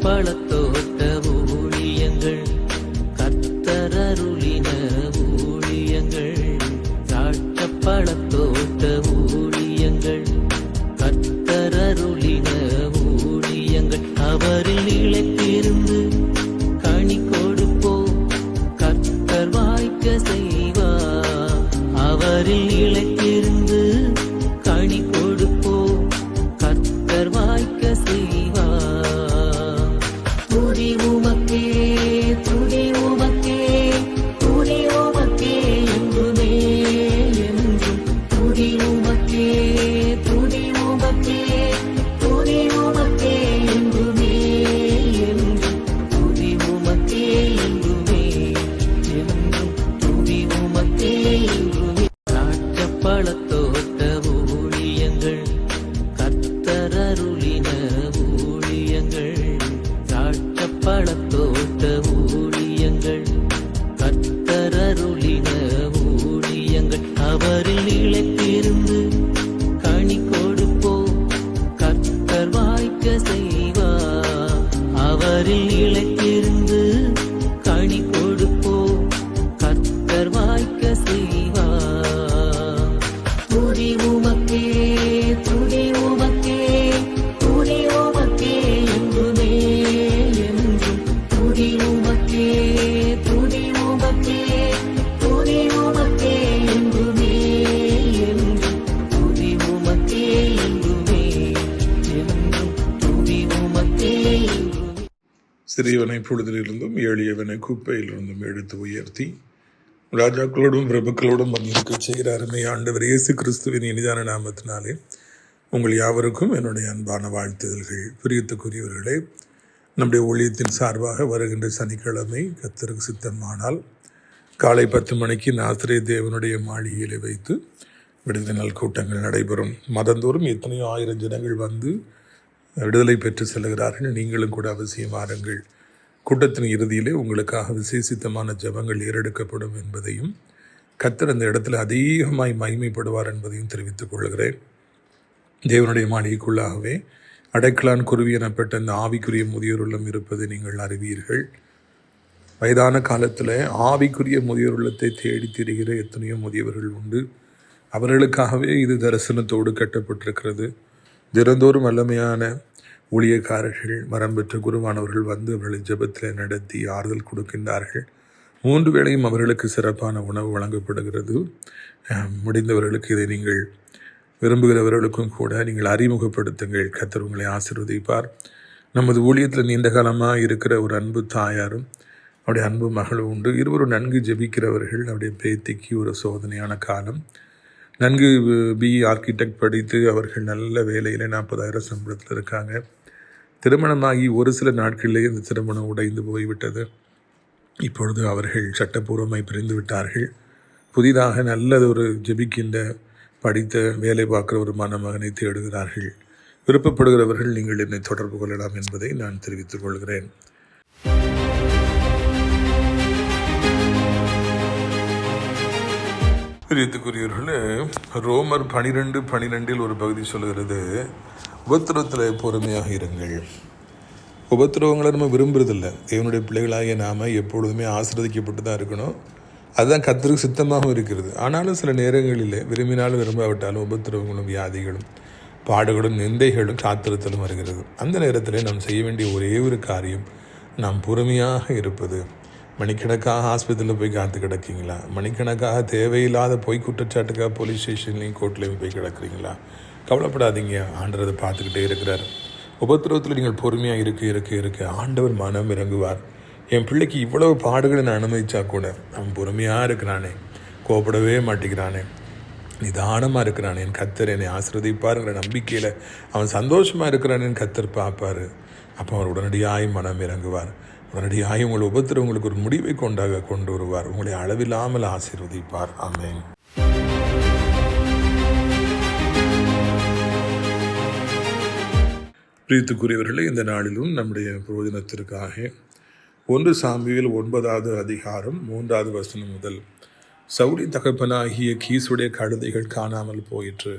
பழத்தோட்ட ஊழியங்கள் கத்தரருளின ஊழியங்கள் திராட்சை பழத்தோட்ட ஊழியங்கள் கத்தரருளின ஊழியங்கள் அவரில் நிலைத்திருந்து கனி கொடுப்போம் கத்தர் வாய்க்க செய்வார் அவரில் நிலைத்திருந்து கனி கொடுப்போம் கத்தர் வாய்க்க செய்வார் துதி உமக்கே துதி உமக்கே துதி உமக்கே என்றுமே என்றும் துதி உமக்கே துதி உமக்கே துதி உமக்கே என்றுமே என்றும் துதி உமக்கே என்றுமே என்றும் துதி உமக்கே என்றுமே திராட்சை பழத்தோட்ட ஊழியங்கள் கத்தரருளின ஊழியங்கள் திராட்சை பழத்தோட்ட ஊழியங்கள் கத்தரருளின ஊழியங்கள் அவரில் நிலைத்திருந்து கனி கொடுப்போம் கத்தர் வாய்க்க செய்வார் அவரில் நிலைத்திருந்து கனி கொடுப்போம் கத்தர் வாய்க்க செய்வார் துதி உமக்கே துதி உமக்கே துதி உமக்கே என்றுமே என்றும் துதி உமக்கே துதி உமக்கே துதி உமக்கே என்றுமே என்றும் துதி உமக்கே என்றுமே என்றும் துதி உமக்கே என்றுமே. சிறியவனை பொழுதிலிருந்தும் எளியவனை குப்பையிலிருந்தும் எடுத்து உயர்த்தி ராஜாக்களோடும் பிரபுக்களோடும் வந்திருக்க செய்கிற அருமை ஆண்டவர் இயேசு கிறிஸ்துவின் இனிதான நாமத்தினாலே உங்கள் யாவருக்கும் என்னுடைய அன்பான வாழ்த்துதல்கள். பிரியத்துக்குரியவர்களே, நம்முடைய ஊழியத்தின் சார்பாக வருகின்ற சனிக்கிழமை கர்த்தருக்கு சித்தமானால் காலை 10 மணிக்கு நாசரேத் தேவனுடைய மாளிகையிலே வைத்து விடுதலை நாள் கூட்டங்கள் நடைபெறும். மதந்தோறும் எத்தனையோ ஆயிரம் ஜனங்கள் வந்து விடுதலை பெற்று செல்கிறார்கள். நீங்களும் கூட அவசியம் வாருங்கள். கூட்டத்தின் இறுதியிலே உங்களுக்காக விசேஷித்தமான ஜெபங்கள் ஏறெடுக்கப்படும் என்பதையும் கர்த்தர் அந்த இடத்துல அதிகமாய் மகிமைப்படுவார் என்பதையும் தெரிவித்துக் கொள்கிறேன். தேவனுடைய மாளிகைக்குள்ளாகவே அடைக்கலான் குருவி எனப்பட்ட அந்த ஆவிக்குரிய முதியோர் உள்ளம் இருப்பதை நீங்கள் அறிவீர்கள். வயதான காலத்தில் ஆவிக்குரிய முதியோர் உள்ளத்தை தேடி திரிகிற எத்தனையோ முதியவர்கள் உண்டு. அவர்களுக்காகவே இது தரிசனத்தோடு கட்டப்பட்டிருக்கிறது. தினந்தோறும் வல்லமையான ஊழியக்காரர்கள் வரம் பெற்ற குருவானவர்கள் வந்து அவர்களை ஜெபத்தில் நடத்தி ஆறுதல் கொடுக்கின்றார்கள். 3 வேளையும் அவர்களுக்கு சிறப்பான உணவு வழங்கப்படுகிறது. முடிந்தவர்களுக்கு இதை நீங்கள் விரும்புகிறவர்களுக்கும் கூட நீங்கள் அறிமுகப்படுத்துங்கள். கர்த்தர் உங்களை ஆசீர்வதிப்பார். நமது ஊழியத்தில் நீண்ட காலமாக இருக்கிற ஒரு அன்பு தாயாரும் அவருடைய அன்பு மகளும் உண்டு. இருவரும் நன்கு ஜெபிக்கிறவர்கள். அவருடைய பேத்திக்கு ஒரு சோதனையான காலம். நன்கு பிஇ ஆர்கிடெக்ட் படித்து அவர்கள் நல்ல வேலையில் 40,000 சம்பளத்தில் இருக்காங்க. திருமணமாகி ஒரு சில நாட்களிலேயே இந்த திருமணம் உடைந்து போய்விட்டது. இப்பொழுது அவர்கள் சட்டப்பூர்வமாய் பிரிந்து விட்டார்கள். புதிதாக நல்லதொரு ஜெபிக்கின்ற படித்த வேலை பார்க்குற ஒரு மணமகனை தேடுகிறார்கள். விருப்பப்படுகிறவர்கள் நீங்கள் என்னை தொடர்பு கொள்ளலாம் என்பதை நான் தெரிவித்துக் கொள்கிறேன். பிரியத்துக்குரியவர்களே, ரோமர் 12:12 ஒரு பகுதி சொல்கிறது, உபத்திரவத்தில் பொறுமையாக இருங்கள். உபத்திரவங்களை நம்ம விரும்புறதில்லை. தேவனுடைய பிள்ளைகளாகிய நாம் எப்பொழுதுமே ஆசீர்வதிக்கப்பட்டு தான் இருக்கணும். அதுதான் கர்த்தருக்கு சித்தமாகவும் இருக்கிறது. ஆனாலும் சில நேரங்களில் விரும்பினாலும் விரும்பாவிட்டாலும் உபத்திரவங்களும் வியாதிகளும் பாடுகளும் நிந்தைகளும் காத்திருத்தலும் வருகிறது. அந்த நேரத்தில் நாம் செய்ய வேண்டிய ஒரே ஒரு காரியம் நாம் பொறுமையாக இருப்பது. மணிக்கணக்காக ஆஸ்பத்திரியில் போய் காத்து கிடக்கீங்களா? மணிக்கணக்காக தேவையில்லாத பொய் குற்றச்சாட்டுக்காக போலீஸ் ஸ்டேஷன்லையும் கோர்ட்லேயும் போய் கிடக்குறீங்களா? கவலைப்படாதீங்க, ஆண்டவர் அதை பார்த்துக்கிட்டே இருக்கிறார். உபத்திரவத்தில் நீங்கள் பொறுமையாக இருக்க ஆண்டவர் மனம் இறங்குவார். என் பிள்ளைக்கு இவ்வளவு பாடுகளை நான் அனுமதிச்சா கூட அவன் பொறுமையாக இருக்கிறானே, கோபப்படவே மாட்டேங்கிறானே, நிதானமாக இருக்கிறானே, என் கர்த்தர் என்னை ஆசீர்வதிப்பாருங்கிற நம்பிக்கையில் அவன் சந்தோஷமாக இருக்கிறானே கர்த்தர் பார்ப்பார். அப்போ அவர் உடனடியாய் மனம் இறங்குவார். உடனடியாக உங்கள் உபத்திரவங்களுக்கு ஒரு முடிவை கொண்டு வருவார். உங்களை அளவில்லாமல் ஆசீர்வதிப்பார். ஆமென். பிரியத்துக்குரியவர்களே, இந்த நாளிலும் நம்முடைய பிரயோஜனத்திற்காக 1 சாமுவேல் 9வது அதிகாரம் 3வது வசனம் முதல், சவுலின் தகப்பனாகிய கீசுடைய கழுதைகள் காணாமல் போயிற்று.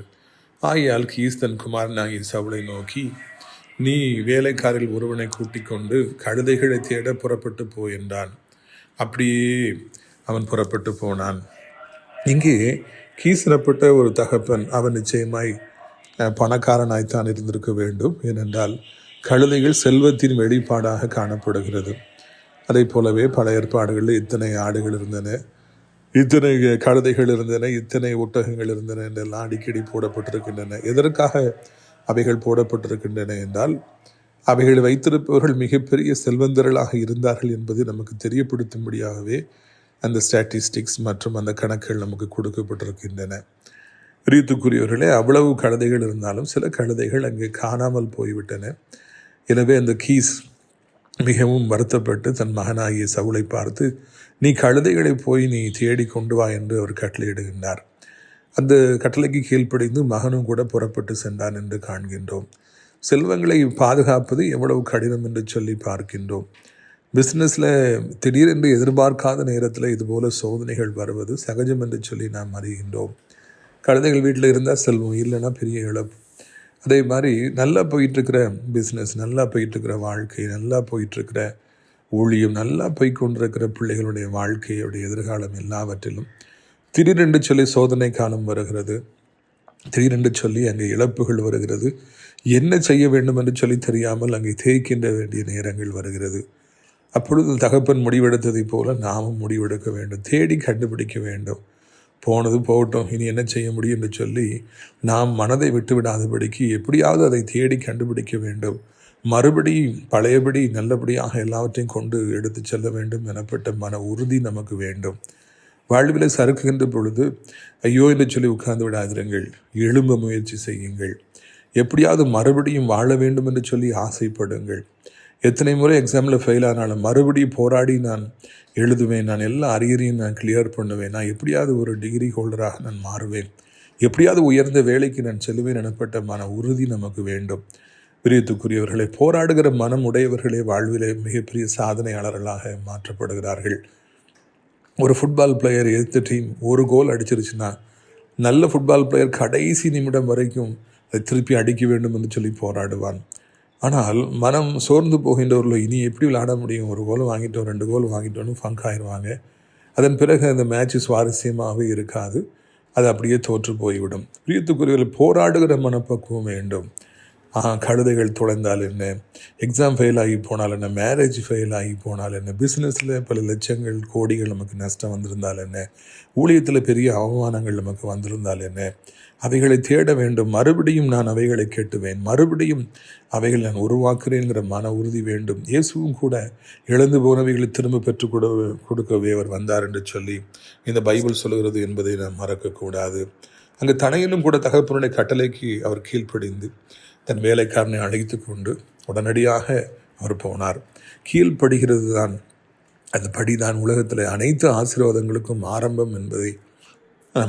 ஆகையால் கீஸ் தன் குமாரனாகிய சவுலை நோக்கி, நீ வேலைக்காரில் ஒருவனை கூட்டிக் கொண்டு கழுதைகளை தேட புறப்பட்டு போ என்றான். அப்படியே அவன் புறப்பட்டு போனான். இங்கே கீசனப்பட்ட ஒரு தகப்பன் அவன் நிச்சயமாய் பணக்காரனாய்த்தான் இருந்திருக்க வேண்டும். ஏனென்றால் கழுதைகள் செல்வத்தின் வெளிப்பாடாக காணப்படுகிறது. அதை போலவே பல ஏற்பாடுகளில் இத்தனை ஆடுகள் இருந்தன, இத்தனை கழுதைகள் இருந்தன, இத்தனை ஒட்டகங்கள் இருந்தன என்றெல்லாம் அடிக்கடி போடப்பட்டிருக்கின்றன. எதற்காக அவைகள் போடப்பட்டிருக்கின்றன என்றால், அவைகளை வைத்திருப்பவர்கள் மிகப்பெரிய செல்வந்தர்களாக இருந்தார்கள் என்பது நமக்கு தெரியப்படுத்தும்படியாகவே அந்த ஸ்டாட்டிஸ்டிக்ஸ் மற்றும் அந்த கணக்குகள் நமக்கு கொடுக்கப்பட்டிருக்கின்றன. பிரியத்துக்குரியவர்களே, அவ்வளவு கழுதைகள் இருந்தாலும் சில கழுதைகள் அங்கே காணாமல் போய்விட்டன. எனவே அந்த கீஸ் மிகவும் வருத்தப்பட்டு தன் மகனாகிய சவுலை பார்த்து, நீ கழுதைகளை போய் நீ தேடி கொண்டு வா என்று அவர் கட்டளையிடுகின்றார். அந்த கட்டளைக்கு கீழ்ப்படிந்து மகனும் கூட புறப்பட்டு சென்றான் என்று காண்கின்றோம். செல்வங்களை பாதுகாப்பது எவ்வளவு கடினம் என்று சொல்லி பார்க்கின்றோம். பிஸ்னஸில் திடீரென்று எதிர்பார்க்காத நேரத்தில் இதுபோல் சோதனைகள் வருவது சகஜம் என்று சொல்லி நாம் அறிகின்றோம். கழுதைகள் வீட்டில் இருந்தால் செல்வம், இல்லைன்னா பெரிய இழப்பு. அதே மாதிரி நல்லா போயிட்டுருக்கிற பிஸ்னஸ், நல்லா போயிட்டுருக்கிற வாழ்க்கை, நல்லா போயிட்டுருக்கிற ஊழியம், நல்லா போய்கொண்டிருக்கிற பிள்ளைகளுடைய வாழ்க்கையுடைய எதிர்காலம் எல்லாவற்றிலும் திடீரென்று சொல்லி சோதனை காலம் வருகிறது. திடீரென்று சொல்லி அங்கே இழப்புகள் வருகிறது. என்ன செய்ய வேண்டும் என்று சொல்லி தெரியாமல் அங்கே தேய்க்கின்ற வேண்டிய நேரங்கள் வருகிறது. அப்பொழுது தகப்பன் முடிவெடுத்ததைப் போல நாமும் முடிவெடுக்க வேண்டும். தேடி கண்டுபிடிக்க வேண்டும். போனது போகட்டும், இனி என்ன செய்ய முடியும் என்று சொல்லி நாம் மனதை விட்டுவிடாதபடிக்கு எப்படியாவது அதை தேடி கண்டுபிடிக்க வேண்டும். மறுபடி பழையபடி நல்லபடியாக எல்லாவற்றையும் கொண்டு எடுத்து செல்ல வேண்டும் எனப்பட்ட மன உறுதி நமக்கு வேண்டும். வாழ்வில் சறுக்குகின்ற பொழுது ஐயோ என்று சொல்லி உட்கார்ந்து விடாதிருங்கள். எழும்ப முயற்சி செய்யுங்கள். எப்படியாவது மறுபடியும் வாழ வேண்டும் என்று சொல்லி ஆசைப்படுங்கள். எத்தனை முறை எக்ஸாமில் ஃபெயில் ஆனாலும் மறுபடியும் போராடி நான் எழுதுவேன், நான் எல்லா அரியரையும் நான் கிளியர் பண்ணுவேன், நான் எப்படியாவது ஒரு டிகிரி ஹோல்டராக நான் மாறுவேன், எப்படியாவது உயர்ந்த வேலைக்கு நான் செல்வேன் எனப்பட்ட மன உறுதி நமக்கு வேண்டும். பிரியத்துக்குரியவர்களை, போராடுகிற மனம் உடையவர்களே வாழ்விலே மிகப்பெரிய சாதனையாளர்களாக மாற்றப்படுகிறார்கள். ஒரு ஃபுட்பால் பிளேயர் எதிர்த்த டீம் ஒரு கோல் அடிச்சிருச்சுன்னா, நல்ல ஃபுட்பால் பிளேயர் கடைசி நிமிடம் வரைக்கும் அதை திருப்பி அடிக்க வேண்டும் என்று சொல்லி போராடுவான். ஆனால் மனம் சோர்ந்து போகின்றவர்களோ இனி எப்படி விளையாட முடியும், ஒரு கோல் வாங்கிட்டோம் 2 கோல் வாங்கிட்டோன்னு ஃபங்க் ஆயிடுவாங்க. அதன் பிறகு அந்த மேட்ச் சுவாரஸ்யமாகவே இருக்காது, அது அப்படியே தோற்று போய்விடும். பிரியத்துக்குரியவர்கள், போராடுகிற மனப்பக்குவம் வேண்டும். கழுதைகள் தொலைந்தால் என்ன, எக்ஸாம் ஃபெயில் ஆகி போனால் என்ன, மேரேஜ் ஃபெயில் ஆகி போனால் என்ன, பிஸ்னஸில் பல லட்சங்கள் கோடிகள் நமக்கு நஷ்டம் வந்திருந்தால் என்ன, ஊழியத்தில் பெரிய அவமானங்கள் நமக்கு வந்திருந்தால் என்ன, அவைகளை தேட வேண்டும். மறுபடியும் நான் அவைகளை கேட்டுவேன், மறுபடியும் அவைகள் நான் உருவாக்குறேங்கிற மன உறுதி வேண்டும். இயேசுவும் கூட இழந்து போனவைகளை திரும்ப பெற்றுக் கொடுக்கவே அவர் வந்தார் என்று சொல்லி இந்த பைபிள் சொல்கிறது என்பதை நாம் மறக்கக்கூடாது. அங்கு தனையிலும் கூட தகப்பனுடைய கட்டளைக்கு அவர் கீழ்ப்படிந்து தன் வேலைக்காரனை அழைத்து கொண்டு உடனடியாக அவர் போனார். கீழ்ப்படுகிறது தான், அந்த படிதான் உலகத்தில் அனைத்து ஆசீர்வாதங்களுக்கும் ஆரம்பம் என்பதை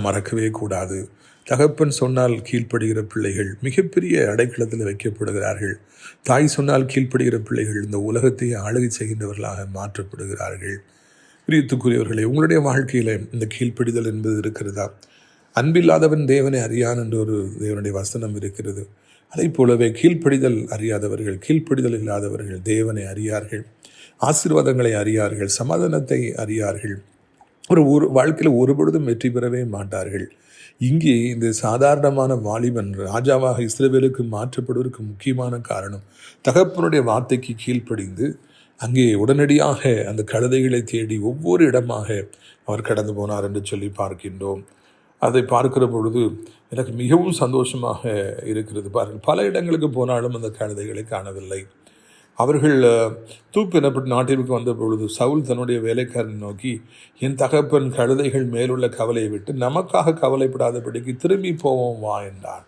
மறக்கவே கூடாது. தகப்பன் சொன்னால் கீழ்ப்படுகிற பிள்ளைகள் மிகப்பெரிய அடைக்கலத்தில் வைக்கப்படுகிறார்கள். தாய் சொன்னால் கீழ்ப்படுகிற பிள்ளைகள் இந்த உலகத்தை ஆளுகை செய்கின்றவர்களாக மாற்றப்படுகிறார்கள். பிரியத்துக்குரியவர்களே, உங்களுடைய வாழ்க்கையில் இந்த கீழ்ப்படிதல் என்பது இருக்கிறதா? அன்பில்லாதவன் தேவனை அறியான் என்ற ஒரு தேவனுடைய வசனம் இருக்கிறது. அதை போலவே கீழ்ப்படிதல் அறியாதவர்கள், கீழ்ப்படிதல் இல்லாதவர்கள் தேவனை அறியார்கள், ஆசீர்வாதங்களை அறியார்கள், சமாதானத்தை அறியார்கள். ஒரு வாழ்க்கையில் ஒருபொழுதும் வெற்றி பெறவே மாட்டார்கள். இங்கே இந்த சாதாரணமான வாலிபன் ராஜாவாக இஸ்ரவேலுக்கு மாற்றப்படுவதற்கு முக்கியமான காரணம் தகப்பனுடைய வார்த்தைக்கு கீழ்ப்படிந்து அங்கே உடனடியாக அந்த கழுதைகளை தேடி ஒவ்வொரு இடமாக அவர் கடந்து போனார் என்று சொல்லி பார்க்கின்றோம். அதை பார்க்கிற பொழுது எனக்கு மிகவும் சந்தோஷமாக இருக்கிறது. பாருங்கள், பல இடங்களுக்கு போனாலும் அந்த கழுதைகளை காணவில்லை. அவர்கள் தூப்பு எனப்பட்ட நாட்டிற்கு வந்த பொழுது சவுல் தன்னுடைய வேலைக்காரனை நோக்கி, என் தகப்பன் கழுதைகள் மேலுள்ள கவலையை விட்டு நமக்காக கவலைப்படாதபடிக்கு திரும்பி போவோம் வா என்றான்.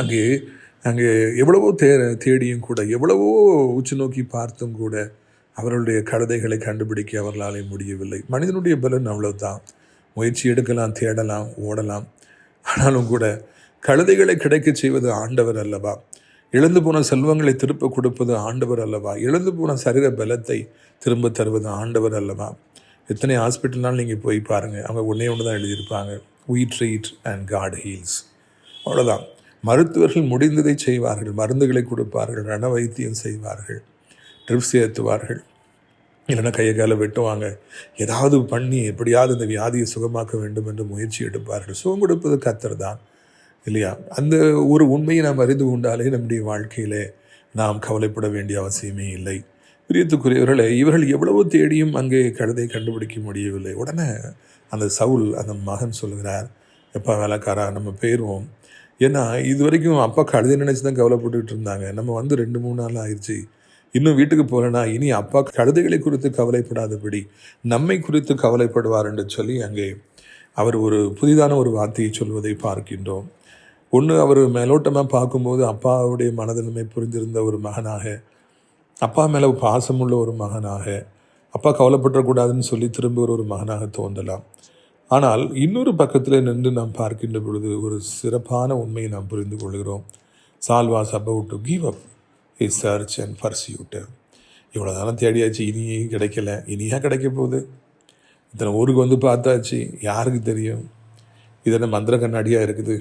அங்கே எவ்வளவோ தேடியும் கூட, எவ்வளவோ உச்சு நோக்கி பார்த்தும் கூட அவர்களுடைய கழுதைகளை கண்டுபிடிக்க அவர்களாலே முடியவில்லை. மனிதனுடைய பலன் அவ்வளவுதான். முயற்சி எடுக்கலாம், தேடலாம், ஓடலாம். ஆனாலும் கூட கழுதைகளை கிடைக்க செய்வது ஆண்டவர் அல்லவா? இழந்து போன செல்வங்களை திருப்ப கொடுப்பது ஆண்டவர் அல்லவா? இழந்து போன சரீர பலத்தை திரும்ப தருவது ஆண்டவர் அல்லவா? எத்தனை ஹாஸ்பிட்டல்னாலும் நீங்கள் போய் பாருங்கள், அவங்க ஒன்று தான் எழுதியிருப்பாங்க, we treat and God heals. அவ்வளோதான். மருத்துவர்கள் முடிந்ததை செய்வார்கள், மருந்துகளை கொடுப்பார்கள், ரண வைத்தியம் செய்வார்கள், ட்ரிப்ஸ் ஏற்றுவார்கள், இல்லைன்னா கையை காலை வெட்டுவாங்க, ஏதாவது பண்ணி எப்படியாவது இந்த வியாதியை சுகமாக்க வேண்டும் என்று முயற்சி எடுப்பார்கள். சுகம் கொடுப்பது கர்த்தர் தான், இல்லையா? அந்த ஒரு உண்மையை நாம் அறிந்து கொண்டாலே நம்முடைய வாழ்க்கையிலே நாம் கவலைப்பட வேண்டிய அவசியமே இல்லை. பிரியத்துக்குரியவர்களே, இவர்கள் எவ்வளவோ தேடியும் அங்கே கழுதை கண்டுபிடிக்க முடியவில்லை. உடனே அந்த சவுல், அந்த மகன் சொல்கிறார், எப்பா வேலைக்காரா, நம்ம போயிடுவோம். ஏன்னா இது வரைக்கும் அப்பா கழுதை நினச்சி தான் கவலைப்பட்டுக்கிட்டு இருந்தாங்க. நம்ம வந்து 2-3 நாள் ஆயிடுச்சு, இன்னும் வீட்டுக்கு போகலன்னா இனி அப்பா கழுதைகளை குறித்து கவலைப்படாதபடி நம்மை குறித்து கவலைப்படுவார் என்று சொல்லி அங்கே அவர் ஒரு புதிதான ஒரு வார்த்தையை சொல்வதை பார்க்கின்றோம். ஒன்று, அவர் மேலோட்டமாக பார்க்கும்போது அப்பாவுடைய மனதிலுமே புரிந்திருந்த ஒரு மகனாக, அப்பா மேலே பாசமுள்ள ஒரு மகனாக, அப்பா கவலைப்படக்கூடாதுன்னு சொல்லி திரும்ப ஒரு மகனாக தோன்றலாம். ஆனால் இன்னொரு பக்கத்தில் நின்று நாம் பார்க்கின்ற பொழுது ஒரு சிறப்பான உண்மையை நாம் புரிந்து கொள்கிறோம். சால் was about to give up his search and pursuit. இவ்வளோ தானே தேடியாச்சு, இனியும் கிடைக்கல, இனியா கிடைக்க போகுது. இத்தனை ஊருக்கு வந்து பார்த்தாச்சு, யாருக்கு தெரியும் இதென்ன மந்திர கண்ணாடியாக இருக்குது,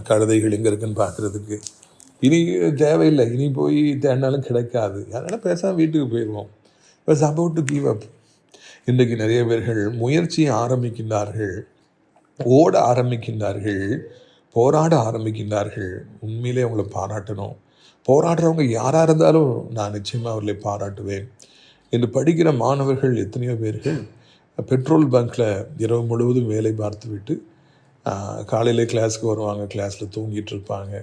கழுதைகள் எங்கே இருக்குன்னு பார்க்குறதுக்கு. இனி தேவையில்லை, இனி போய் தேடினாலும் கிடைக்காது, அதனால் பேசாமல் வீட்டுக்கு போயிடுவோம். Bus about to give up. இன்றைக்கு நிறைய பேர்கள் முயற்சியை ஆரம்பிக்கின்றார்கள், ஓட ஆரம்பிக்கின்றார்கள், போராட ஆரம்பிக்கின்றார்கள். உண்மையிலே அவங்கள பாராட்டணும். போராடுறவங்க யாராக இருந்தாலும் நான் நிச்சயமாக அவர்களை பாராட்டுவேன். இன்று படிக்கிற மாணவர்கள் எத்தனையோ பேர்கள் பெட்ரோல் பங்க்கில் இரவு முழுவதும் வேலை பார்த்து விட்டு காலையில் கிளாஸுக்கு வருவாங்க, கிளாஸில் தூங்கிட்டு இருப்பாங்க.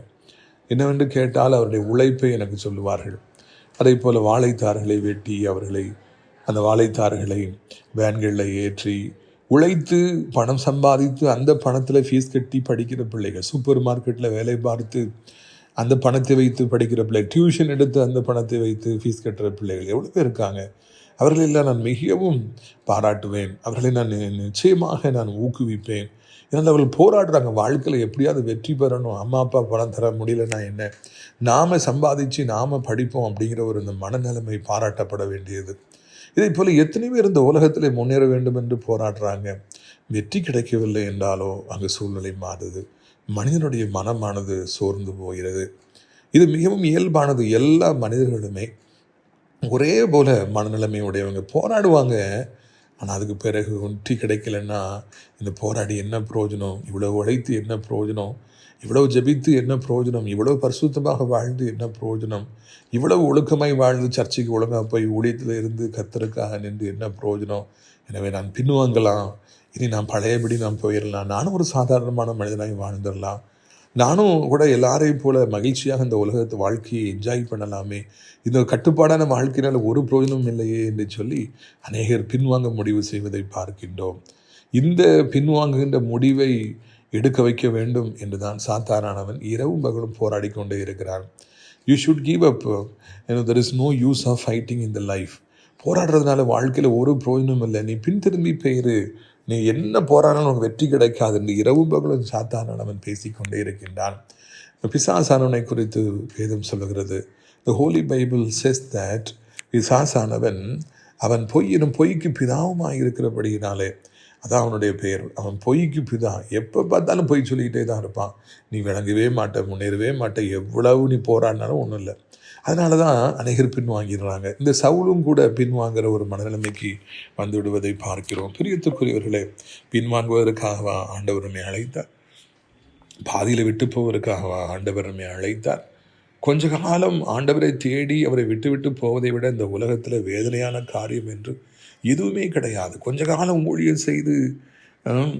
என்னவென்று கேட்டால் அவருடைய உழைப்பை எனக்கு சொல்லுவார்கள். அதே போல் வாழைத்தார்களை வெட்டி அவர்களை அந்த வாழைத்தார்களை வேன்களில் ஏற்றி உழைத்து பணம் சம்பாதித்து அந்த பணத்தில் ஃபீஸ் கட்டி படிக்கிற பிள்ளைகள், சூப்பர் மார்க்கெட்டில் வேலை பார்த்து அந்த பணத்தை வைத்து படிக்கிற பிள்ளைகள், டியூஷன் எடுத்து அந்த பணத்தை வைத்து ஃபீஸ் கட்டுற பிள்ளைகள் எவ்வளோ பேர் இருக்காங்க. அவர்களெல்லாம் நான் மிகவும் பாராட்டுவேன், அவர்களை நான் நிச்சயமாக நான் ஊக்குவிப்பேன். ஏன்னா அவர்கள் போராடுறாங்க, வாழ்க்கையில் எப்படியாவது வெற்றி பெறணும், அம்மா அப்பா பணம் தர முடியலன்னா என்ன, நாம் சம்பாதிச்சு நாம் படிப்போம் அப்படிங்கிற ஒரு இந்த மனநிலைமை பாராட்டப்பட வேண்டியது. இதே போல் எத்தனை பேர் இந்த உலகத்தில் முன்னேற வேண்டும் என்று போராடுறாங்க. வெற்றி கிடைக்கவில்லை என்றாலோ அங்கே சூழ்நிலை மாறுது, மனிதனுடைய மனமானது சோர்ந்து போகிறது. இது மிகவும் இயல்பானது. எல்லா மனிதர்களுமே ஒரே போல மனநிலைமை உடையவங்க போராடுவாங்க. ஆனால் அதுக்கு பிறகு வெற்றி கிடைக்கலன்னா இந்த போராடி என்ன பிரயோஜனம், இவ்வளோ உழைத்து என்ன பிரயோஜனம், இவ்வளோ ஜெபித்து என்ன பிரயோஜனம், இவ்வளோ பரிசுத்தமாக வாழ்ந்து என்ன பிரயோஜனம், இவ்வளவு ஒழுக்கமாய் வாழ்ந்து சர்ச்சைக்கு ஒழுங்காக போய் ஊழியத்தில் இருந்து கர்த்தருக்காக நின்று என்ன பிரயோஜனம். எனவே நான் பின்வாங்கலாம், இனி நான் பழையபடி நான் போயிடலாம், நானும் ஒரு சாதாரணமான மனிதனாக வாழ்ந்துடலாம், நானும் கூட எல்லாரையும் போல மகிழ்ச்சியாக இந்த உலகத்து வாழ்க்கையை என்ஜாய் பண்ணலாமே, இந்த கட்டுப்பாடான வாழ்க்கையினால் ஒரு பிரயோஜனமும் இல்லையே என்று சொல்லி அநேகர் பின்வாங்க முடிவு செய்வதை பார்க்கின்றோம். இந்த பின்வாங்குகின்ற முடிவை எடுக்க வைக்க வேண்டும் என்று தான் சாத்தானானவன் இரவும் பகலும் போராடி கொண்டே இருக்கிறான். You should give up, there is no use of fighting in the life. போராடுறதுனால வாழ்க்கையில் ஒரு பிரயோஜனம் இல்லை, நீ பின் திரும்பி போயிரு, நீ என்ன போராடினாலும் உனக்கு வெற்றி கிடைக்காது என்று இரவும் பகலும் சாத்தானானவன் பேசிக்கொண்டே இருக்கின்றான். பிசாசானவனை குறித்து வேதம் சொல்லுகிறது. The Holy Bible says that பிசாசானவன் அவன் பொய்க்கு பிதாவுமாக இருக்கிறபடியினாலே, அதான் அவனுடைய பெயர், அவன் பொய்க்கு பிதா. எப்போ பார்த்தாலும் பொய் சொல்லிக்கிட்டே தான் இருப்பான். நீ விளங்கவே மாட்ட, முன்னேறவே மாட்ட, எவ்வளவு நீ போராடினாலும் ஒன்றும் இல்லை. அதனால தான் அநேகர் பின்வாங்கிடுறாங்க. இந்த சவுலும் கூட பின்வாங்குகிற ஒரு மனநிலைமைக்கு வந்து விடுவதை பார்க்கிறோம். பிரியத்துக்குரியவர்களே, பின்வாங்குவதற்காகவா ஆண்டவர் நம்மை அழைத்தார்? பாதியில் விட்டு போவதற்காகவா ஆண்டவர் நம்மை அழைத்தார்? கொஞ்ச காலம் ஆண்டவரை தேடி அவரை விட்டு விட்டு போவதை விட இந்த உலகத்தில் வேதனையான காரியம் என்று எதுவுமே கிடையாது. கொஞ்ச காலம் ஊழியம் செய்து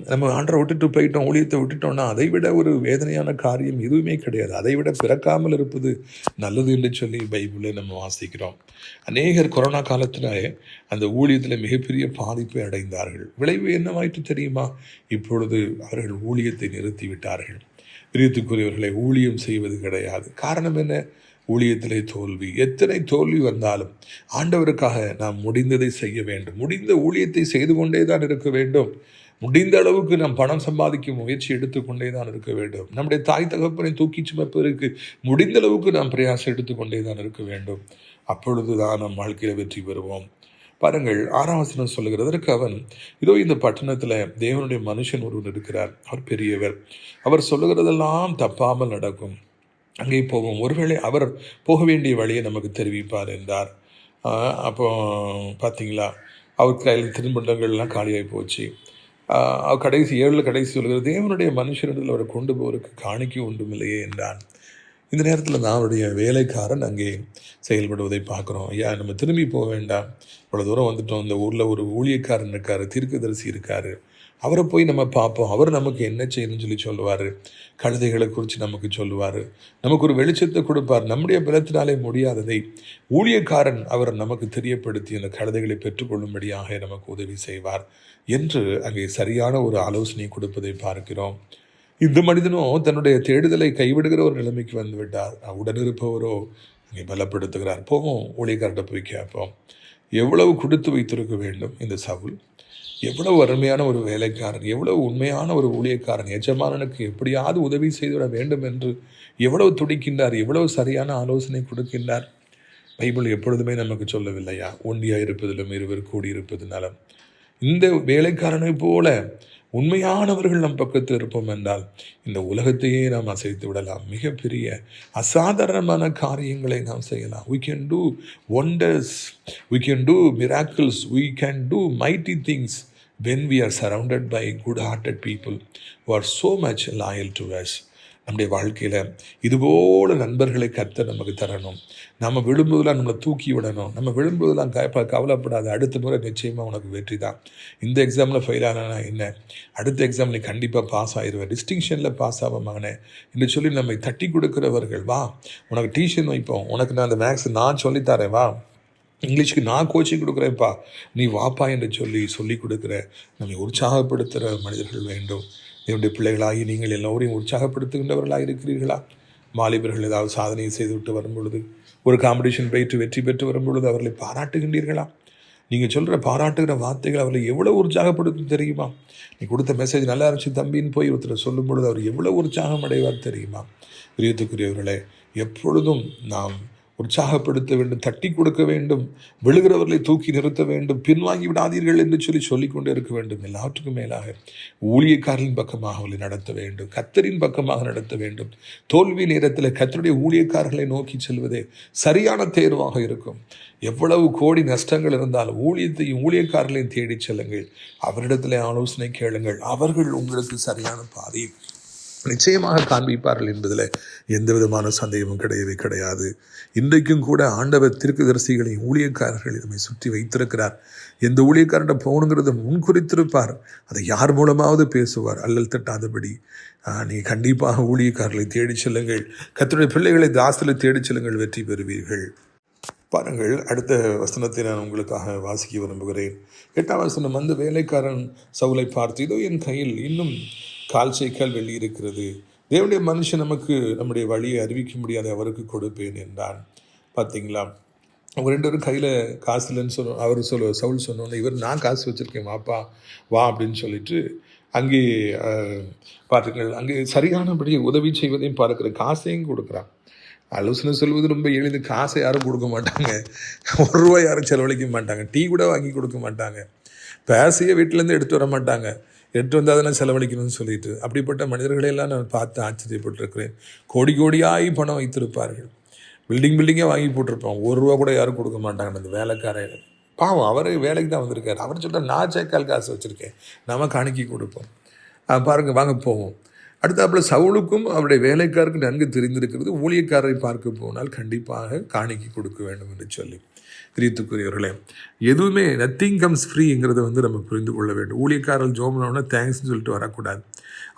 நம்ம ஆண்டரை விட்டுட்டு போயிட்டோம், ஊழியத்தை விட்டுட்டோம்னா அதை விட ஒரு வேதனையான காரியம் எதுவுமே கிடையாது. அதை விட பிறக்காமல் இருப்பது நல்லது என்று சொல்லி பைபிளில் நம்ம வாசிக்கிறோம். அநேகர் கொரோனா காலத்தில் அந்த ஊழியத்தில் மிகப்பெரிய பாதிப்பை அடைந்தார்கள். விளைவு என்னவாயிற்று தெரியுமா? இப்பொழுது அவர்கள் ஊழியத்தை நிறுத்தி விட்டார்கள். பிரியத்துக்குரியவர்களை, ஊழியம் செய்வது கிடையாது. காரணம் என்ன? ஊழியத்திலே தோல்வி. எத்தனை தோல்வி வந்தாலும் ஆண்டவருக்காக நாம் முடிந்ததை செய்ய வேண்டும். முடிந்த ஊழியத்தை செய்து கொண்டே தான் இருக்க வேண்டும். முடிந்த அளவுக்கு நாம் பணம் சம்பாதிக்கும் முயற்சி எடுத்துக்கொண்டே தான் இருக்க வேண்டும். நம்முடைய தாய் தகப்பனை தூக்கி சுமப்பதற்கு முடிந்த அளவுக்கு நாம் பிரயாசம் எடுத்துக்கொண்டே தான் இருக்க வேண்டும். அப்பொழுது தான் நம் வாழ்க்கையில் வெற்றி பெறுவோம். பாருங்கள், 6ஆம் வசனம் சொல்லுகிறதற்கு அவன், இதோ இந்த பட்டணத்தில் தேவனுடைய மனுஷன் ஒருவன் இருக்கிறார், அவர் பெரியவர், அவர் சொல்லுகிறதெல்லாம் தப்பாமல் நடக்கும். அங்கே போவோம். ஒருவேளை அவர் போக வேண்டிய வழியை நமக்கு தெரிவிப்பார் என்றார். அப்போ பார்த்தீங்களா, அவர் கையில் திருமண்டங்கள்லாம் காலியாகி போச்சு. அவர் கடைசி சொல்கிறது, தேவனுடைய மனுஷனிடத்தில் அவரை கொண்டு போவதற்கு காணிக்கை ஒன்றும் இல்லையே என்றான். இந்த நேரத்தில் தான் அவருடைய வேலைக்காரன் அங்கே செயல்படுவதை பார்க்குறோம். ஐயா, நம்ம திரும்பி போக வேண்டாம், இவ்வளோ தூரம் வந்துட்டோம், இந்த ஊரில் ஒரு ஊழியக்காரன் இருக்கார், தீர்க்கதரிசி இருக்கார், அவரை போய் நம்ம பார்ப்போம், அவர் நமக்கு என்ன செய்யணும்னு சொல்லுவார், கழுதைகளை குறித்து நமக்கு சொல்லுவார், நமக்கு ஒரு வெளிச்சத்தை கொடுப்பார், நம்முடைய பலத்தினாலே முடியாததை ஊழியக்காரன் அவர் நமக்கு தெரியப்படுத்தி அந்த கழுதைகளை பெற்றுக்கொள்ளும்படியாக நமக்கு உதவி செய்வார் என்று அங்கே சரியான ஒரு ஆலோசனை கொடுப்பதை பார்க்கிறோம். இந்த மனிதனும் தன்னுடைய தேடுதலை கைவிடுகிற ஒரு நிலைமைக்கு வந்து விட்டார். உடனிருப்பவரோ அங்கே பலப்படுத்துகிறார். போவோம், ஊழியக்கார்ட்ட போய் கேட்போம், எவ்வளவு கொடுத்து வைத்திருக்க வேண்டும் இந்த சவுல், எவ்வளவு அருமையான ஒரு வேலைக்காரன், எவ்வளவு உண்மையான ஒரு ஊழியக்காரன், எஜமானனுக்கு எப்படியாவது உதவி செய்துவிட வேண்டும் என்று எவ்வளவு துடிக்கின்றார், எவ்வளவு சரியான ஆலோசனை கொடுக்கின்றார். பைபிள் எப்பொழுதுமே நமக்கு சொல்லவில்லையா, ஒண்டியாக இருப்பதிலும் இருவர் கூடி இருப்பது நலம். இந்த வேலைக்காரனை போல உண்மையானவர்கள் நம் பக்கத்தில் இருப்போம் என்றால் இந்த உலகத்தையே நாம் அசைத்து விடலாம். மிகப்பெரிய அசாதாரணமான காரியங்களை நாம் செய்யலாம். We can do wonders, we can do miracles, we can do mighty things when we are surrounded by good-hearted people who are so much loyal to us. நம்முடைய வாழ்க்கையில் இதுபோல நண்பர்களை கர்த்தர் நமக்கு தரணும். நம்ம விழும்போதெல்லாம் நம்மளை தூக்கி விடணும். நம்ம விழும்போதெல்லாம் கவலைப்படாது, அடுத்த முறை நிச்சயமாக உனக்கு வெற்றி தான். இந்த எக்ஸாமில் ஃபெயில் ஆனா என்ன, அடுத்த எக்ஸாமில் கண்டிப்பாக பாஸ் ஆயிடுவேன், டிஸ்டிங்ஷனில் பாஸ் ஆகாமங்கண்ணே என்று சொல்லி நம்மை தட்டி கொடுக்கிறவர்கள். வா, உனக்கு டியூஷன் வைப்போம், உனக்கு நான் அந்த மேக்ஸ் நான் சொல்லித்தரேன், வா, இங்கிலீஷ்க்கு நான் கோச்சிங் கொடுக்குறேன்ப்பா, நீ வாப்பா என்று சொல்லி கொடுக்குற நம்மை உற்சாகப்படுத்துகிற மனிதர்கள் வேண்டும். என்னுடைய பிள்ளைகளாகி நீங்கள் எல்லோரையும் உற்சாகப்படுத்துகின்றவர்களாக இருக்கிறீர்களா? வாலிபர்கள் ஏதாவது சாதனையை செய்துவிட்டு வரும்பொழுது, ஒரு காம்படிஷன் போயிட்டு வெற்றி பெற்று வரும்பொழுது அவர்களை பாராட்டுகின்றீர்களா? நீங்கள் சொல்கிற பாராட்டுகிற வார்த்தைகள் அவர்களை எவ்வளோ உற்சாகப்படுத்தும் தெரியுமா? நீ கொடுத்த மெசேஜ் நல்லா இருந்துச்சு தம்பின்னு போய் ஒருத்தர் சொல்லும் பொழுது அவர் எவ்வளோ உற்சாகம் அடைவார் தெரியுமா? பிரியத்துக்குரியவர்களே, எப்பொழுதும் நாம் உற்சாகப்படுத்த வேண்டும், தட்டி கொடுக்க வேண்டும், விழுகிறவர்களை தூக்கி நிறுத்த வேண்டும், பின்வாங்கி விடாதீர்கள் என்று சொல்லிக்கொண்டே இருக்க வேண்டும். எல்லாவற்றுக்கும் மேலாக ஊழியக்காரரின் பக்கமாக அவர்களை நடத்த வேண்டும், கர்த்தரின் பக்கமாக நடத்த வேண்டும். தோல்வி நேரத்தில் கர்த்தருடைய ஊழியக்காரர்களை நோக்கி செல்வதே சரியான தேர்வாக இருக்கும். எவ்வளவு கோடி நஷ்டங்கள் இருந்தாலும் ஊழியக்காரர்களையும் தேடி செல்லுங்கள், அவரிடத்தில் ஆலோசனை கேளுங்கள், அவர்கள் உங்களுக்கு சரியான பாதையை நிச்சயமாக காண்பிப்பார்கள் என்பதில் எந்த விதமான சந்தேகமும் கிடையாது. இன்றைக்கும் கூட ஆண்டவர் தீர்க்கதரிசிகளையும் ஊழியக்காரர்களை நம்மை சுற்றி வைத்திருக்கிறார். எந்த ஊழியக்காரர்கிட்ட போகணுங்கிறத முன்குறித்திருப்பார். அதை யார் மூலமாவது பேசுவார், அல்லல் தட்டாதபடி. நீங்கள் கண்டிப்பாக ஊழியக்காரர்களை தேடி செல்லுங்கள், கர்த்தருடைய பிள்ளைகளை தாசலை தேடி செல்லுங்கள், வெற்றி பெறுவீர்கள். பாருங்கள், அடுத்த வசனத்தை நான் உங்களுக்காக வாசிக்க விரும்புகிறேன். 8ஆம் வசனம், அந்த வேலைக்காரன் சவுலை பார்த்து, இதோ என் கையில் இன்னும் கால் வெள்ளி இருக்கிறது, தேவனுடைய மனுஷன் நமக்கு நம்முடைய வழியை அறிவிக்க முடியாத அவருக்கு கொடுப்பேன் என்றான். பார்த்தீங்களா, அவங்க 2 பேரும் கையில் காசு இல்லைன்னு அவர் சவுல் சொன்னோன்னே, இவர் நான் காசு வச்சுருக்கேன், வாப்பா வா அப்படின்னு சொல்லிட்டு அங்கே பார்த்துங்கள், அங்கே சரியானபடி உதவி செய்வதையும் பார்க்குற, காசையும் கொடுக்குறான். ஆலோசனை சொல்வது ரொம்ப எளிது. காசை யாரும் கொடுக்க மாட்டாங்க, ₹1 யாரும் செலவழிக்க மாட்டாங்க, டீ கூட வாங்கி கொடுக்க மாட்டாங்க, பேசையை வீட்டிலேருந்து எடுத்து வர மாட்டாங்க, எடுத்து வந்தால் தானே செலவழிக்கணும்னு சொல்லிட்டு. அப்படிப்பட்ட மனிதர்களையெல்லாம் நான் பார்த்து ஆச்சரியப்பட்டிருக்கிறேன். கோடியாய் பணம் வைத்திருப்பார்கள், பில்டிங்காக வாங்கி போட்டிருப்போம், ₹1 கூட யாரும் கொடுக்க மாட்டாங்க. அந்த வேலைக்காரர் பாவம், அவர் வேலைக்கு தான் வந்திருக்காரு, அவர் சொல்கிறார் நான் சேக்கால் காசு வச்சுருக்கேன், நம்ம காணிக்கை கொடுப்போம். பாருங்கள், வாங்க போவோம். அடுத்தாப்புல சவுலுக்கும் அவருடைய வேலைக்காரருக்கு நன்கு தெரிந்திருக்கிறது, ஊழியக்காரரை பார்க்க போனால் கண்டிப்பாக காணிக்கை கொடுக்க வேண்டும் என்று சொல்லி. பிரியத்துக்குரியவர்களே, எதுவுமே நத்திங் கம்ஸ் ஃப்ரீங்கிறத நம்ம புரிந்து கொள்ள வேண்டும். ஊழியக்காரர்கள் ஜோம்னோன்னா தேங்க்ஸ்ன்னு சொல்லிட்டு வரக்கூடாது.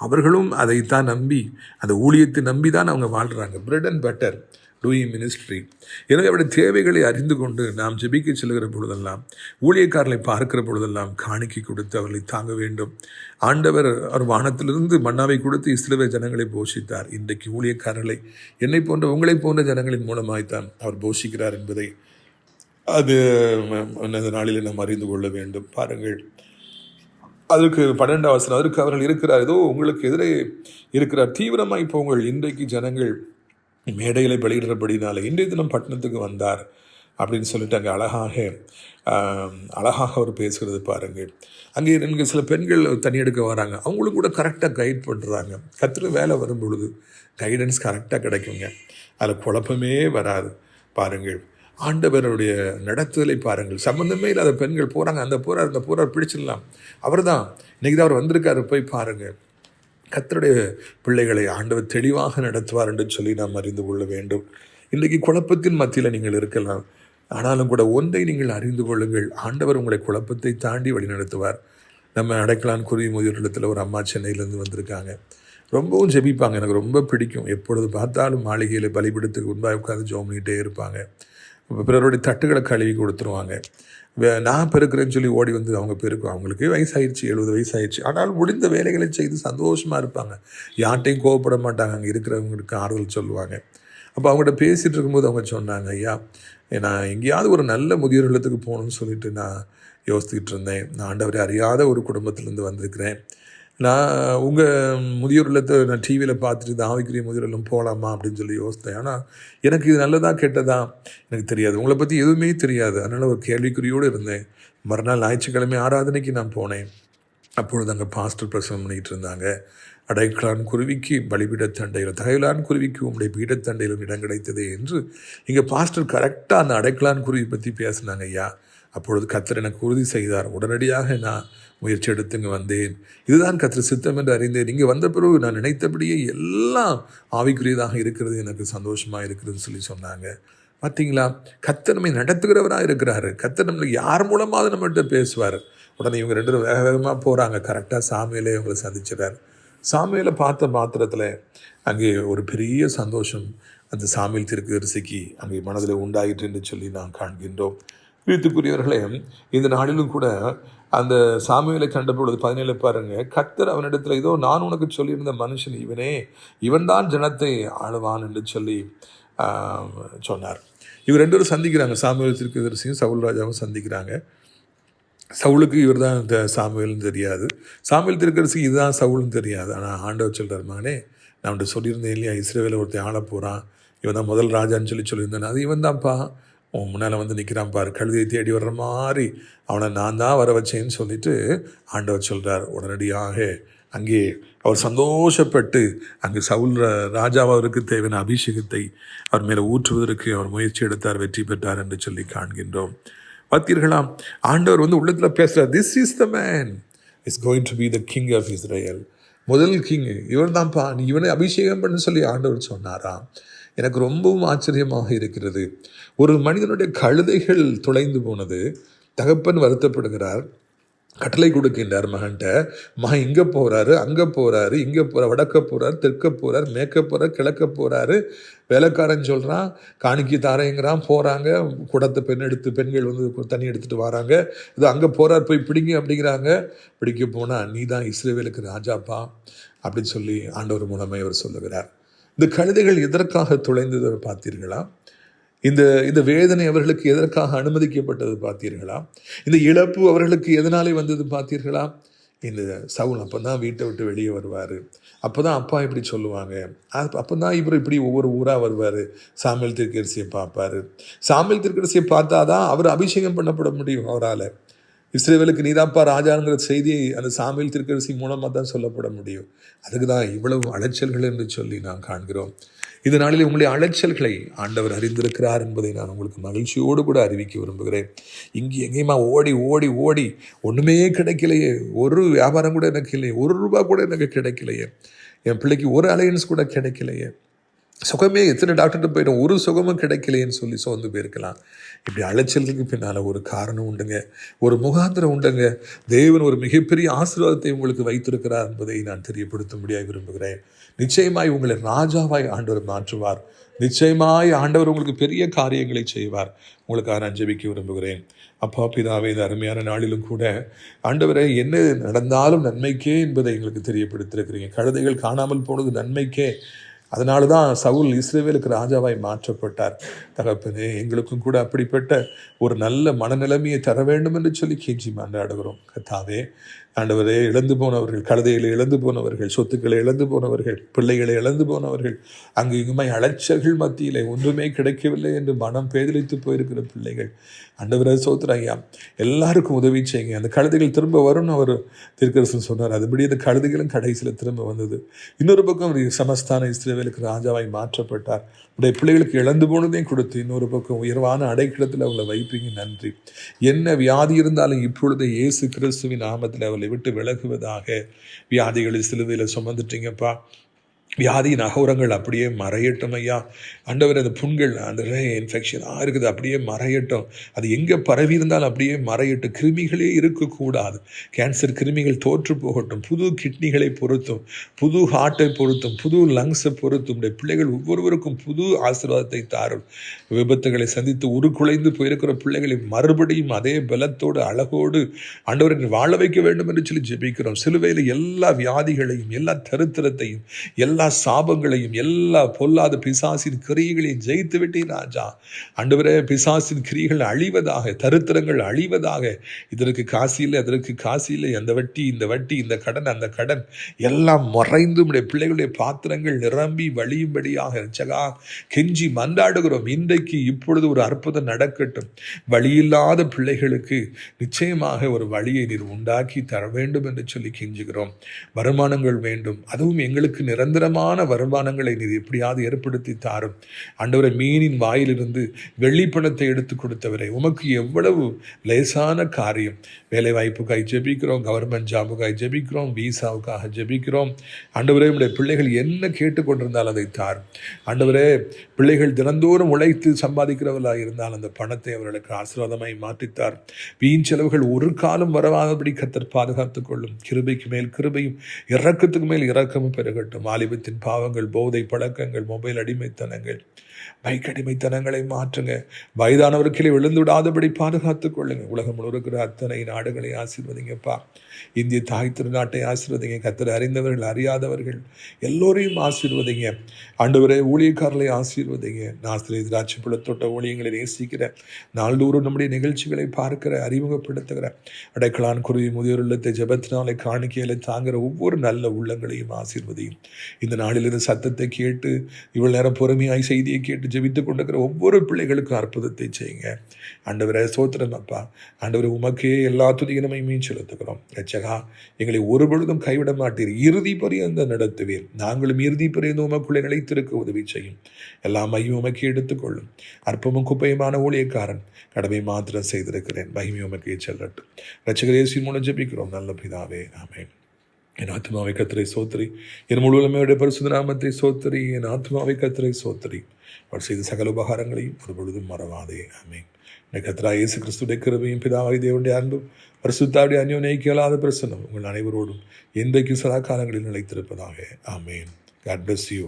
அவர்களும் அதைத்தான் நம்பி, அந்த ஊழியத்தை நம்பி தான் அவங்க வாழ்கிறாங்க. Bread and butter doing ministry. எனவே அவருடைய தேவைகளை அறிந்து கொண்டு நாம் ஜெபிக்க செல்கிற பொழுதெல்லாம், ஊழியக்காரர்களை பார்க்கிற பொழுதெல்லாம் காணிக்கை கொடுத்து அவர்களை தாங்க வேண்டும். ஆண்டவர் அவர் வானத்திலிருந்து மன்னாவை கொடுத்து இஸ்ரவேல் ஜனங்களை போஷித்தார். இன்றைக்கு ஊழியக்காரர்களை என்னை போன்ற உங்களை போன்ற ஜனங்களின் மூலமாய்த்தான் அவர் போஷிக்கிறார் என்பதை அது இந்த நாளில் நாம் அறிந்து கொள்ள வேண்டும். பாருங்கள், அதற்கு 12ஆம் வசனம், அதற்கு அவர்கள் இருக்கிறார், ஏதோ உங்களுக்கு எதிரே இருக்கிறார், தீவிரமாய் போங்கள். இன்றைக்கு ஜனங்கள் மேடைகளை வெளியிடுறபடினால இன்றைய தினம் பட்டணத்துக்கு வந்தார், அப்படின்னு சொல்லிட்டு அங்கே அழகாக அவர் பேசுகிறது பாருங்கள். அங்கே எனக்கு சில பெண்கள் தண்ணி எடுக்க வராங்க, அவங்களும் கூட கரெக்டாக கைட் பண்ணுறாங்க. கத்துற வேலை வரும் பொழுது கைடன்ஸ் கரெக்டாக கிடைக்குங்க, அதில் குழப்பமே வராது. பாருங்கள், ஆண்டவருடைய நடத்துதலை பாருங்கள். சம்மந்தமே இல்லாத பெண்கள் போகிறாங்க, அந்த போகிறார் பிடிச்சிடலாம், அவர் தான் இன்றைக்கி தான் அவர் வந்திருக்காரு, போய் பாருங்கள். கர்த்தருடைய பிள்ளைகளை ஆண்டவர் தெளிவாக நடத்துவார் என்று சொல்லி நாம் அறிந்து கொள்ள வேண்டும். இன்றைக்கு குழப்பத்தின் மத்தியில் நீங்கள் இருக்கலாம், ஆனாலும் கூட ஒன்றை நீங்கள் அறிந்து கொள்ளுங்கள், ஆண்டவர் உங்களை குழப்பத்தை தாண்டி வழிநடத்துவார். நம்ம அடைக்கலான் குருவி முதியோர் ஒரு அம்மா சென்னையிலேருந்து வந்திருக்காங்க, ரொம்பவும் ஜெபிப்பாங்க, எனக்கு ரொம்ப பிடிக்கும். எப்பொழுது பார்த்தாலும் மாளிகையில் பலிபிடத்துக்கு முன்பாக உட்காந்து ஜெபம் பண்ணிகிட்டே இருப்பாங்க. பிறருடைய தட்டுகளை கழுவி கொடுத்துருவாங்க. நான் பெருக்கிறேன்னு சொல்லி ஓடி வந்து அவங்க பெருக்கும். அவங்களுக்கு வயசாயிடுச்சு, 70 வயசாயிடுச்சு, ஆனால் முடிந்த வேலைகளை செய்து சந்தோஷமாக இருப்பாங்க. யார்ட்டையும் கோவப்பட மாட்டாங்க, அங்கே இருக்கிறவங்களுக்கு ஆறுதல் சொல்லுவாங்க. அப்போ அவங்கள்ட்ட பேசிகிட்டு இருக்கும்போது அவங்க சொன்னாங்க, ஐயா நான் எங்கேயாவது ஒரு நல்ல முதியோர் இல்லத்துக்கு போகணும்னு சொல்லிட்டு நான் யோசிச்சுக்கிட்டு இருந்தேன். நான் ஆண்டவரை அறியாத ஒரு குடும்பத்திலேருந்து வந்திருக்கிறேன். நான் உங்கள் முதியோர் இல்லத்தை நான் டிவியில் பார்த்துட்டு இந்த ஆவிக்குரிய முதியோர் இல்லம் போகலாமா அப்படின்னு சொல்லி யோசித்தேன். ஆனால் எனக்கு இது நல்லதா கெட்டதா எனக்கு தெரியாது, உங்களை பற்றி எதுவுமே தெரியாது. அதனால் ஒரு கேள்விக்குறியோடு இருந்தேன். மறுநாள் ஞாயிற்றுக்கிழமை ஆராதனைக்கு நான் போனேன். அப்பொழுது அங்கே பாஸ்டர் பிரசவம் பண்ணிகிட்டு இருந்தாங்க. அடைக்கலான் குருவிக்கு பலிபீடத்தண்டையிலும் தகைலான் குருவிக்கு உங்களுடைய பீடத்தண்டையிலும் இடம் கிடைத்தது என்று இங்கே பாஸ்டர் கரெக்டாக அந்த அடைக்கலான் குருவி பற்றி பேசினாங்க. ஐயா அப்பொழுது கர்த்தர் எனக்கு உறுதி செய்தார். உடனடியாக நான் முயற்சி எடுத்துங்க வந்தேன். இதுதான் கர்த்தர் சித்தம் என்று அறிந்தேன். இங்கே வந்த பிறகு நான் நினைத்தபடியே எல்லாம் ஆவிக்குரியதாக இருக்கிறது, எனக்கு சந்தோஷமாக இருக்கிறதுன்னு சொல்லி சொன்னாங்க. பார்த்தீங்களா, கர்த்தர் நம்மை நடத்துகிறவராக இருக்கிறாரு. கர்த்தர் நம்மளை யார் மூலமாவது நம்மகிட்ட பேசுவார். உடனே இவங்க 2 பேரும் வேக வேகமாக போகிறாங்க. கரெக்டாக சாமுவேலே இவங்களை சந்திச்சிடார். சாமுவேலை பார்த்த மாத்திரத்தில் அங்கே ஒரு பெரிய சந்தோஷம் அந்த சாமுவேல் தீர்க்கதரிசிக்கு அங்கே மனதில் உண்டாயிற்று என்று சொல்லி நாம் காண்கின்றோம். வீட்டுக்குரியவர்களே, இந்த நாளிலும் கூட அந்த சாமுவேலை கண்ட பொழுது 17 பாருங்க, கர்த்தர் அவனிடத்தில் இதோ நான் உனக்கு சொல்லியிருந்த மனுஷன் இவன்தான் ஜனத்தை ஆளுவான் என்று சொல்லி சொன்னார். இவர் 2 பேரும் சந்திக்கிறாங்க. சாமுவேல் தீர்க்கதரிசியும் சவுல் ராஜாவும் சந்திக்கிறாங்க. சவுலுக்கு இவர் தான் இந்த சாமுவேல்னு தெரியாது, சாமுவேல் தீர்க்கதரிசி இதுதான் சவுல்னு தெரியாது. ஆனால் ஆண்டவர் சொல்கிறார், மகனே நான் அவன்கிட்ட சொல்லியிருந்தேன் இல்லையா, இஸ்ரவேலை ஒருத்தன் ஆள போகிறான், இவன் தான் முதல் ராஜான்னு சொல்லியிருந்தேன். அது இவன் தான்ப்பா, உன் முன்னால் வந்து நிற்கிறான் பாரு, கழுதையை தேடி வர்ற மாதிரி அவனை நான் தான் வர வச்சேன்னு சொல்லிட்டு ஆண்டவர் சொல்கிறார். உடனடியாக அங்கே அவர் சந்தோஷப்பட்டு அங்கே சவுல் ராஜாவை அவருக்கு தேவையான அபிஷேகத்தை அவர் மேலே ஊற்றுவதற்கு அவர் முயற்சி எடுத்தார், வெற்றி பெற்றார் என்று சொல்லி காண்கின்றோம். பார்த்தீர்களாம், ஆண்டவர் வந்து உள்ளத்தில் பேசுகிறார், this is the man is going to be the king of Israel. முதல் கிங் இவன் தான்ப்பா, நீ இவனை அபிஷேகம் பண்ணு சொல்லி ஆண்டவர் சொன்னாராம். எனக்கு ரொம்பவும் ஆச்சரியமாக இருக்கிறது. ஒரு மனிதனுடைய கழுதைகள் தொலைந்து போனது, தகப்பன் வருத்தப்படுகிறார், கட்டளை கொடுக்கின்றார் மகன்கிட்ட, மகன் இங்கே போகிறாரு, அங்கே போகிறாரு, இங்கே போகிறார், வடக்க போகிறார், தெற்க போகிறார், மேற்க போகிறார், கிழக்க போகிறாரு. வேலைக்காரன் சொல்கிறான், காணிக்கை தாரைங்கிறான், போகிறாங்க, குடத்தை பெண்கள் வந்து தண்ணி எடுத்துகிட்டு வராங்க, இது அங்கே போகிறார், போய் பிடிங்க அப்படிங்கிறாங்க. பிடிக்க போனால் நீ தான் இஸ்ரவேலுக்கு ராஜாப்பா அப்படின்னு சொல்லி ஆண்டவர் மூலமே அவர் சொல்லுகிறார். இந்த கழுதைகள் எதற்காக தொலைந்ததை பார்த்தீர்களா? இந்த வேதனை அவர்களுக்கு எதற்காக அனுமதிக்கப்பட்டது பார்த்தீர்களா? இந்த இழப்பு அவர்களுக்கு எதனாலே வந்தது பார்த்தீர்களா? இந்த சவுல் அப்போ தான் வீட்டை விட்டு வெளியே வருவார். அப்போ தான் அப்பா இப்படி சொல்லுவாங்க. அப்போ தான் இவர் இப்படி ஒவ்வொரு ஊராக வருவார். சாமுவேல் தீர்க்கதரிசியை பார்ப்பார். சாமுவேல் தீர்க்கதரிசியை பார்த்தா தான் அவர் அபிஷேகம் பண்ணப்பட முடியும். அவரால் இஸ்ரவேலுக்கு நீதாப்பா ராஜாங்கிற செய்தியை அந்த சாமுவேல் தீர்க்கதரிசி மூலமாக தான் சொல்லப்பட முடியும். அதுக்கு தான் இவ்வளவு அலைச்சல்கள் என்று சொல்லி நாம் காண்கிறோம். இந்த நாளில் உங்களுடைய அலைச்சல்களை ஆண்டவர் அறிந்திருக்கிறார் என்பதை நான் உங்களுக்கு மகிழ்ச்சியோடு கூட அறிவிக்க விரும்புகிறேன். இங்கே எங்கேயுமா ஓடி ஓடி ஓடி ஒன்றுமே கிடைக்கலையே, ஒரு வியாபாரம் கூட எனக்கு இல்லையே, ₹1 கூட எனக்கு கிடைக்கலையே, என் பிள்ளைக்கு ஒரு அலையன்ஸ் கூட கிடைக்கலையே, சுகமே எத்தனை டாக்டர்கிட்ட போயிடும், ஒரு சுகமும் கிடைக்கலையேன்னு சொல்லி சோர்ந்து போயிருக்கலாம். இப்படி அலைச்சலுக்கு பின்னால் ஒரு காரணம் உண்டுங்க, ஒரு முகாந்திரம் உண்டுங்க. தேவன் ஒரு மிகப்பெரிய ஆசீர்வாதத்தை உங்களுக்கு வைத்திருக்கிறார் என்பதை நான் தெரியப்படுத்தும்படியாக விரும்புகிறேன். நிச்சயமாய் உங்களை ராஜாவாய் ஆண்டவர் மாற்றுவார். நிச்சயமாய் ஆண்டவர் உங்களுக்கு பெரிய காரியங்களை செய்வார். உங்களுக்காக நான் ஜெபிக்க விரும்புகிறேன். அப்பா பிதாவே, இந்த அருமையான நாளிலும் கூட ஆண்டவரை என்ன நடந்தாலும் நன்மைக்கே என்பதை எங்களுக்கு தெரியப்படுத்திருக்கிறீங்க. கழுதைகள் காணாமல் போனது நன்மைக்கே. அதனால தான் சவுல் இஸ்ரவேலுக்கு ராஜாவாய் மாற்றப்பட்டார். தகப்பனே, எங்களுக்கும் கூட அப்படிப்பட்ட ஒரு நல்ல மனநிலைமையை தர வேண்டும் என்று சொல்லி கெஞ்சி மன்றாடுகிறோம். கர்த்தாவே, ஆண்டவரே, இழந்து போனவர்கள், கழுதைகளை இழந்து போனவர்கள், சொத்துக்களை இழந்து போனவர்கள், பிள்ளைகளை இழந்து போனவர்கள், அங்கு இங்குமாய் அலைச்சல்கள் மத்தியிலே ஒன்றுமே கிடைக்கவில்லை என்று மனம் பேதலித்து போயிருக்கிற பிள்ளைகள், ஆண்டவரே சோத்திரம் ஐயா, எல்லாருக்கும் உதவி செய்யுங்க. அந்த கழுதைகள் திரும்ப வரும்னு அவர் தீர்க்கதரிசனம் சொன்னார். அதுபடி அந்த கழுதைகளும் கடைசியில் திரும்ப வந்தது. இன்னொரு பக்கம் சமஸ்தான இஸ்ரவேலுக்கு ராஜாவாய் மாற்றப்பட்டார். உடைய பிள்ளைகளுக்கு இழந்து போனதையும் கொடுத்து இன்னொரு பக்கம் உயர்வான அடைக்கலத்தில் அவங்களை வைப்பீங்க. நன்றி. என்ன வியாதி இருந்தாலும் இப்பொழுது இயேசு கிறிஸ்துவின் நாமத்தில் அவளை விட்டு விலகுவதாக. வியாதிகளை சிலுவையில் சுமந்துட்டீங்கப்பா. வியாதியின் அகோரங்கள் அப்படியே மறையட்டும் ஐயா. ஆண்டவர், அந்த புண்கள், அந்த இன்ஃபெக்ஷனாக இருக்குது, அப்படியே மறையட்டும். அது எங்கே பரவி இருந்தாலும் அப்படியே மறையட்டும். கிருமிகளே இருக்கக்கூடாது. கேன்சர் கிருமிகள் தோற்று போகட்டும். புது கிட்னிகளை பொறுத்தும், புது ஹார்ட்டை பொறுத்தும், புது லங்ஸை பொறுத்தும் பிள்ளைகள் ஒவ்வொருவருக்கும் புது ஆசீர்வாதத்தை தாரும். விபத்துகளை சந்தித்து உருக்குலைந்து போயிருக்கிற பிள்ளைகளை மறுபடியும் அதே பலத்தோடு அழகோடு ஆண்டவரை வாழ வைக்க வேண்டும் என்று சொல்லி ஜெபிக்கிறோம். சிலுவையில் எல்லா வியாதிகளையும், எல்லா தரித்திரத்தையும், எல்லா சாபங்களையும், எல்லா பொல்லாத பிசாசின் கிரியைகளையும் ஜெயித்து விட்டீர் ராஜா. ஆண்டவரே, பிசாசின் கிரியைகள் அழிவதாக, தரித்திரங்கள் அழிவதாக. இதற்கு காசு இல்லை, அதற்கு காசு இல்லை, அந்த வட்டி, இந்த வட்டி, இந்த கடன், அந்த கடன் எல்லாம் மறைந்து உடைய பிள்ளைகளுடைய பாத்திரங்கள் நிரம்பி வழியும்படியாக ரட்சகா கெஞ்சி மன்றாடுகிறோம். இன்றைக்கு இப்பொழுது ஒரு அற்புதம் நடக்கட்டும். வழியில்லாத பிள்ளைகளுக்கு நிச்சயமாக ஒரு வழியை நீர் உண்டாக்கி தர வேண்டும் என்று சொல்லி கெஞ்சுகிறோம். வருமானங்கள் வேண்டும், அதுவும் எங்களுக்கு நிரந்தரமான வருமானங்களை நீர் எப்படியாவது ஏற்படுத்தி தாரும். ஆண்டவரை, மீனின் வாயிலிருந்து வெள்ளிப்பணத்தை எடுத்து கொடுத்தவரை, உமக்கு எவ்வளவு லேசான காரியம். வேலை வாய்ப்புக்காய் ஜெபிக்கிறோம், கவர்மெண்ட் ஜாபுக்காய் ஜெபிக்கிறோம், வீசாவுக்காக ஜெபிக்கிறோம். ஆண்டவரே, உடைய பிள்ளைகள் என்ன கேட்டுக்கொண்டிருந்தால் அதை தாரும். ஆண்டவரே, பிள்ளைகள் தினந்தோறும் உழைத்து சம்பாதிக்கிறவர்களாக இருந்தால் அந்த பணத்தை அவர்களுக்கு ஆசீர்வாதமாய் மாற்றித்தார். வீண் செலவுகள் ஒரு காலம் வரவாதபடி கர்த்தர் பாதுகாத்துக் கொள்ளும். கிருபைக்கு மேல் கிருபையும், இரக்கத்துக்கு மேல் இரக்கமும் பெருகட்டும். வாலிபத்தின் பாவங்கள், போதை பழக்கங்கள், மொபைல் அடிமைத்தனங்கள், பைக் அடிமைத்தனங்களை மாற்றுங்க. வயதானவர்களே விழுந்து விடாதபடி பாதுகாத்துக் கொள்ளுங்க. உலகம் முழுக்கிற அத்தனை நாடுகளை ஆசீர்வதிங்கப்பா. இந்திய தாய் திருநாட்டை ஆசீர்வதிங்க. கர்த்தரை அறிந்தவர்கள், அறியாதவர்கள் எல்லோரையும் ஆசீர்வதிங்க. ஆண்டவரே, ஊழியக்காரர்களை ஆசீர்வதிங்க. நாசிரியர் திராட்சை பழத்தோட்ட ஊழியங்களை நேசிக்கிற, நாள்தோறும் நம்முடைய நிகழ்ச்சிகளை பார்க்கிற, அறிமுகப்படுத்துகிற, அடைக்கலான் குருவி முதியோர் இல்லத்தை ஜெபத்தினாலே காணிக்கையில தாங்குகிற ஒவ்வொரு நல்ல உள்ளங்களையும் ஆசீர்வதியும். இந்த நாளிலிருந்து சத்தத்தை கேட்டு இவ்வளவு நேரம் பொறுமையாய் செய்தியை கேட்டு ஜெபித்துக் கொண்டிருக்கிற ஒவ்வொரு பிள்ளைகளுக்கும் அற்புதத்தை செய்யுங்க. ஆண்டவரே, சோத்திரம் அப்பா. ஆண்டவரே, உமக்கே எல்லா துதிகனமையும் செலுத்துகிறோம். ரட்சகா, எங்களை ஒரு பொழுதும் கைவிட மாட்டீர். இறுதி பரியந்த நடத்துவீர். நாங்களும் இறுதி பரியந்த உமக்குள்ளே நிலைத்திருக்க உதவி செய்யும். எல்லா மையும் உமக்கு எடுத்துக்கொள்ளும். அற்பமும் குப்பையுமான ஊழியக்காரன் கடமை மாத்திரம் செய்திருக்கிறேன். மகிமை உமக்கே செல்லட்டும். ரட்சகர் இயேசுவின் மூலம் ஜெபிக்கிறோம் நல்ல பிதாவே, ஆமென். என் ஆத்மாவை கர்த்தரை சோத்திரி, என் முழுவதுமே பரிசுத்த நாமத்தை சோத்திரி. என் ஆத்மாவை கர்த்தரை சோத்திரி, அவர் செய்த சகல உபகாரங்களையும் ஒரு பொழுதும் மறவாதே. ஆமென். கர்த்தராகிய இயேசு கிறிஸ்துவின் கிருபையும், பிதாவாகிய தேவனுடைய அன்பும், பரிசுத்தாவின் அந்யோன்யம் இல்லாத பிரசன்னம் உங்கள் அனைவரோடும் இன்றைக்கு சதா காலங்களில் நிலைத்திருப்பதாக. ஆமென். God bless you.